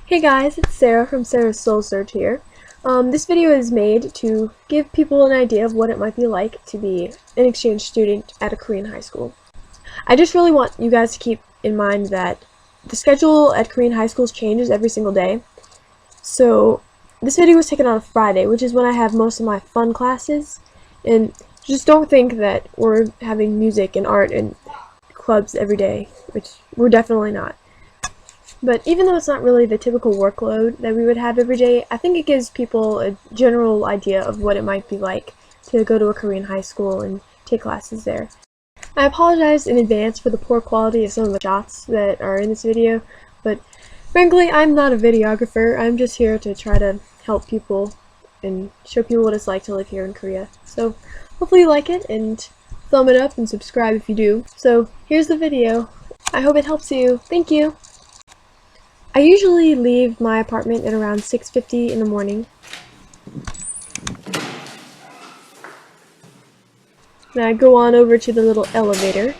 Hey guys, it's Sarah from SarahsSeoulSearch here. This video is made to give people an idea of what it might be like to be an exchange student at a Korean high school. I just really want you guys to keep in mind that the schedule at Korean high schools changes every single day. So this video was taken on a Friday, which is when I have most of my fun classes, and just don't think that we're having music and art and clubs every day, which we're definitely not. But even though it's not really the typical workload that we would have every day, I think it gives people a general idea of what it might be like to go to a Korean high school and take classes there. I apologize in advance for the poor quality of some of the shots that are in this video, but frankly, I'm not a videographer. I'm just here to try to help people and show people what it's like to live here in Korea. So hopefully you like it, and thumb it up and subscribe if you do. So here's the video. I hope it helps you. Thank you! I usually leave my apartment at around 6:50 in the morning. Then I go on over to the little elevator.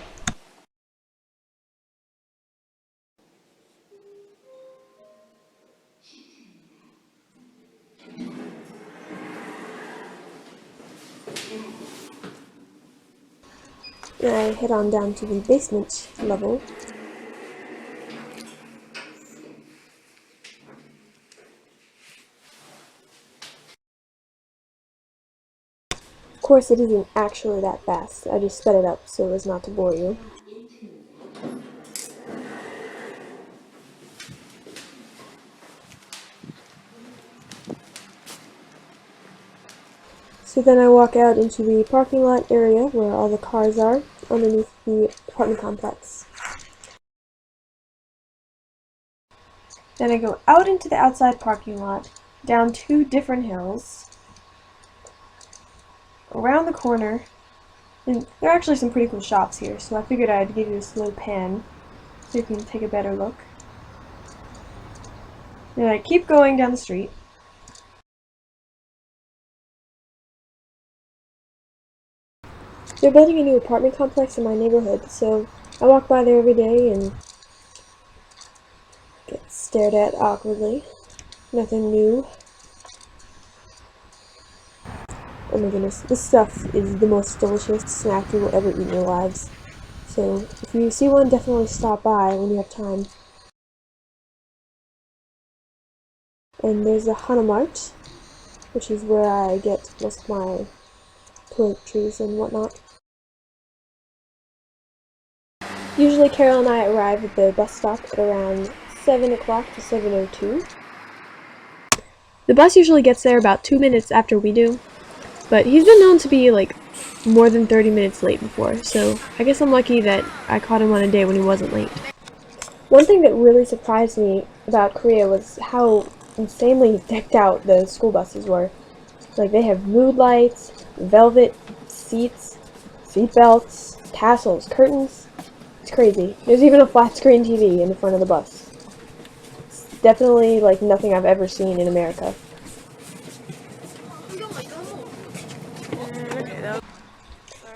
Then I head on down to the basement level. Of course, it isn't actually that fast. I just sped it up so as not to bore you. So then I walk out into the parking lot area where all the cars are underneath the apartment complex. Then I go out into the outside parking lot, down two different hills, around the corner, and there are actually some pretty cool shops here, so I figured I'd give you a slow pan so you can take a better look. Then I keep going down the street. They're building a new apartment complex in my neighborhood, so I walk by there every day and get stared at awkwardly. Nothing new. Oh my goodness, this stuff is the most delicious snack you will ever eat in your lives. So if you see one, definitely stop by when you have time. And there's a Hanamart, which is where I get most of my toiletries and whatnot. Usually Carol and I arrive at the bus stop at around 7 o'clock to 7:02. The bus usually gets there about 2 minutes after we do, but he's been known to be like more than 30 minutes late before, so I guess I'm lucky that I caught him on a day when he wasn't late. One thing that really surprised me about Korea was how insanely decked out the school buses were. Like, they have mood lights, velvet seats, seat belts, tassels, curtains. It's crazy. There's even a flat screen TV in the front of the bus. It's definitely like nothing I've ever seen in America.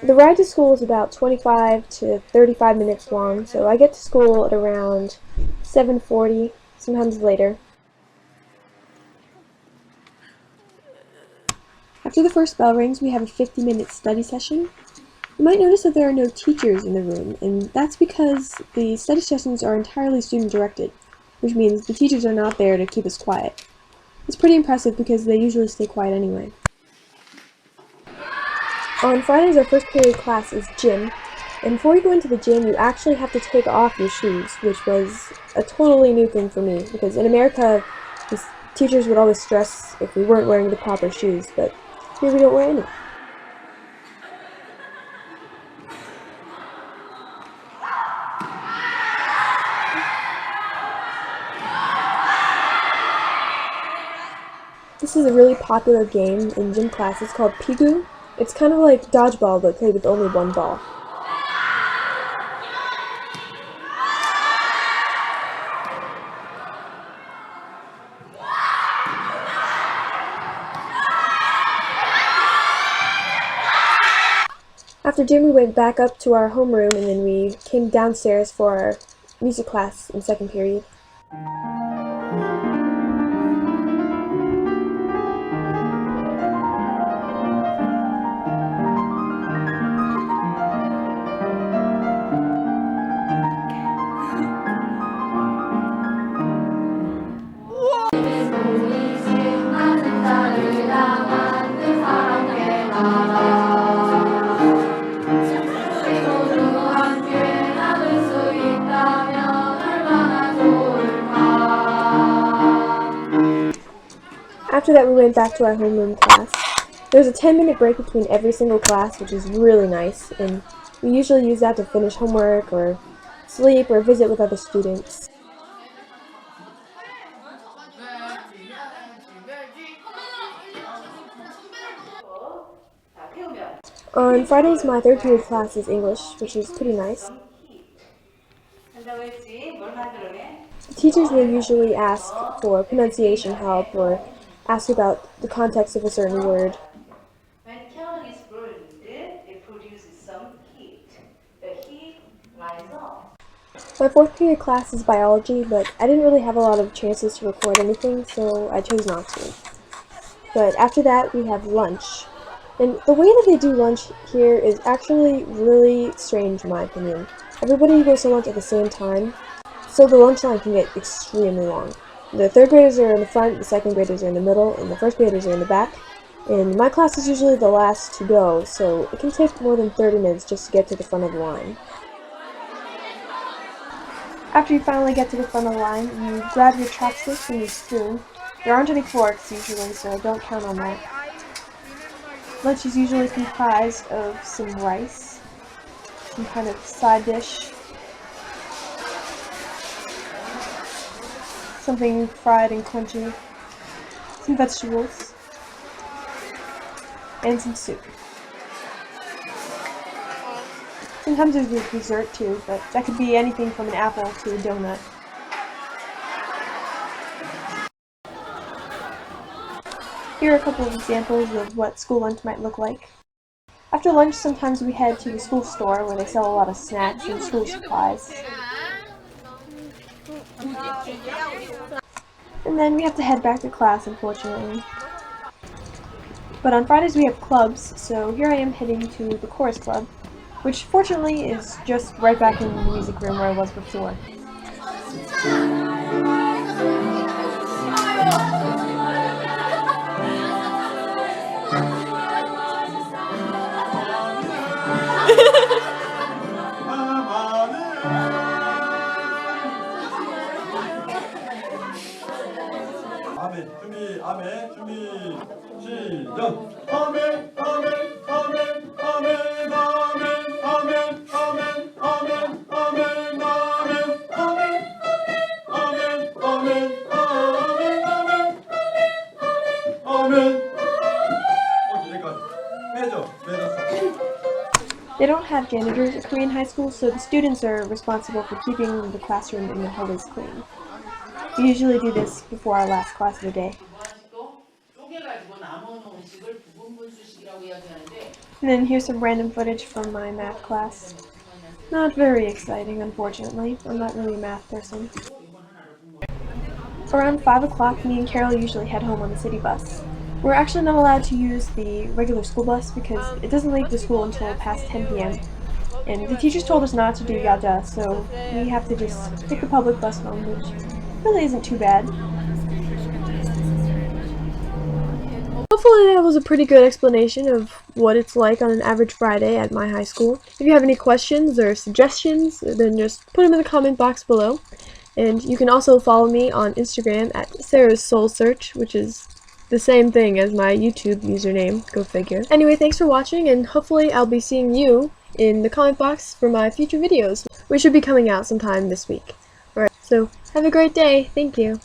The ride to school is about 25 to 35 minutes long, so I get to school at around 7:40, sometimes later. After the first bell rings, we have a 50-minute study session. You might notice that there are no teachers in the room, and that's because the study sessions are entirely student-directed, which means the teachers are not there to keep us quiet. It's pretty impressive because they usually stay quiet anyway. On Fridays, our first period class is gym, and before you go into the gym, you actually have to take off your shoes, which was a totally new thing for me, because in America, the teachers would always stress if we weren't wearing the proper shoes, but here we don't wear any. This is a really popular game in gym class. It's called Pigu. It's kind of like dodgeball, but played with only one ball. After gym, we went back up to our homeroom, and then we came downstairs for our music class in second period. after that we went back to our homeroom class. There's a 10-minute break between every single class, which is really nice, and we usually use that to finish homework or sleep or visit with other students. On Fridays, my third period class is English, which is pretty nice. The teachers will usually ask for pronunciation help or ask about the context of a certain word. When kettle is burned, it produces some heat. The heat rises up. My fourth period class is biology, but I didn't really have a lot of chances to record anything, so I chose not to. But after that, we have lunch. And the way that they do lunch here is actually really strange in my opinion. Everybody goes to lunch at the same time, so the lunch line can get extremely long. The third graders are in the front, the second graders are in the middle, and the first graders are in the back. And my class is usually the last to go, so it can take more than 30 minutes just to get to the front of the line. After you finally get to the front of the line, you grab your chopsticks and your spoon. There aren't any forks usually, so don't count on that. Lunch is usually comprised of some rice, some kind of side dish, something fried and crunchy, some vegetables, and some soup. Sometimes there's a dessert too, but that could be anything from an apple to a donut. Here are a couple of examples of what school lunch might look like. After lunch, sometimes we head to the school store where they sell a lot of snacks and school supplies. And then we have to head back to class, unfortunately. But on Fridays we have clubs, so here I am heading to the chorus club, which fortunately is just right back in the music room where I was before. 아멘, 준비, 시작. 아멘, 아멘, 아멘, 아멘, 아멘, 아멘, 아멘, 아멘, 아멘, 아멘, 아멘, 아멘, 아멘, 아멘, 아멘. 여기까지. 매졌어. They don't have janitors at Korean high school, so the students are responsible for keeping the classroom and the hallways clean. We usually do this before our last class of the day. And then here's some random footage from my math class. Not very exciting, unfortunately. I'm not really a math person. Around 5 o'clock, me and Carol usually head home on the city bus. We're actually not allowed to use the regular school bus because it doesn't leave the school until past 10 p.m. And the teachers told us not to do yaja, so we have to just take the public bus home, which really isn't too bad. Hopefully that was a pretty good explanation of what it's like on an average Friday at my high school. If you have any questions or suggestions, then just put them in the comment box below. And you can also follow me on Instagram at SarahsSeoulSearch, which is the same thing as my YouTube username, go figure. Anyway, thanks for watching, and hopefully I'll be seeing you in the comment box for my future videos, which should be coming out sometime this week. Alright, so have a great day. Thank you.